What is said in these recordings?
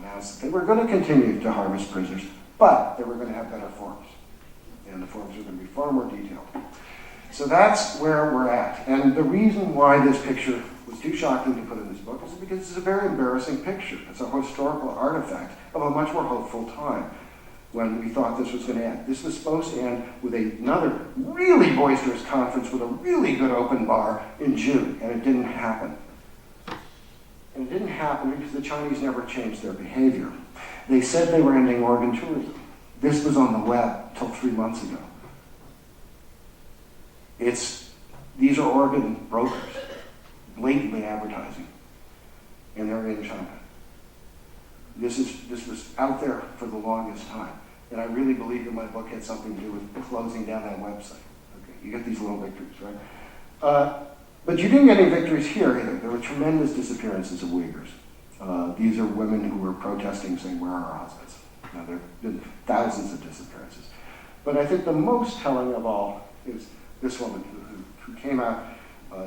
announced that they were going to continue to harvest prisoners, but they were going to have better forms. And the forms were going to be far more detailed. So that's where we're at. And the reason why this picture was too shocking to put in this book is because it's a very embarrassing picture. It's a historical artifact of a much more hopeful time when we thought this was going to end. This was supposed to end with another really boisterous conference with a really good open bar in June, and it didn't happen. And it didn't happen because the Chinese never changed their behavior. They said they were ending organ tourism. This was on the web till 3 months ago. These are organ brokers, blatantly advertising, and they're in China. This was out there for the longest time, and I really believe that my book had something to do with closing down that website. Okay, you get these little victories, right? But you didn't get any victories here either. There were tremendous disappearances of Uyghurs. These are women who were protesting, saying, "Where are our husbands?" Now, there have been thousands of disappearances. But I think the most telling of all is this woman who came out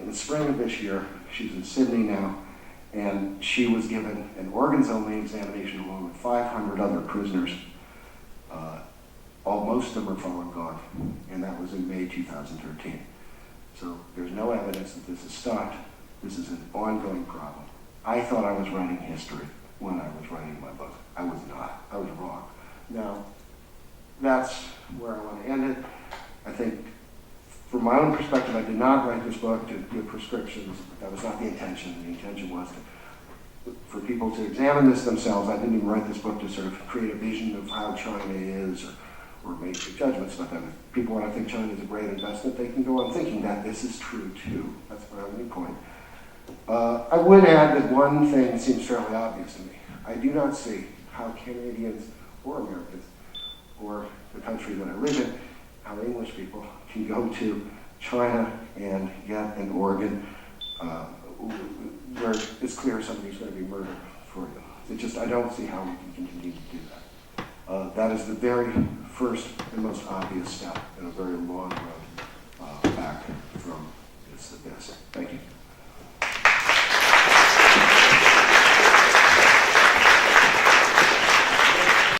in spring of this year. She's in Sydney now, and she was given an organs-only examination along with 500 other prisoners. Most of them are fallen gone, and that was in May 2013. So there's no evidence that this has stopped. This is an ongoing problem. I thought I was writing history when I was writing my book. I was not. I was wrong. Now, that's where I want to end it. I think, from my own perspective, I did not write this book to give prescriptions. That was not the intention. The intention was for people to examine this themselves. I didn't even write this book to sort of create a vision of how China is or make judgments about that. If people want to think China is a great investment, they can go on thinking that this is true too. That's my only point. I would add that one thing seems fairly obvious to me. I do not see how Canadians or Americans or the country that I live in, how English people can go to China and get an organ where it's clear somebody's going to be murdered for you. I don't see how we can continue to do that. That is the very first and most obvious step in a very long road back from this abyss. Thank you.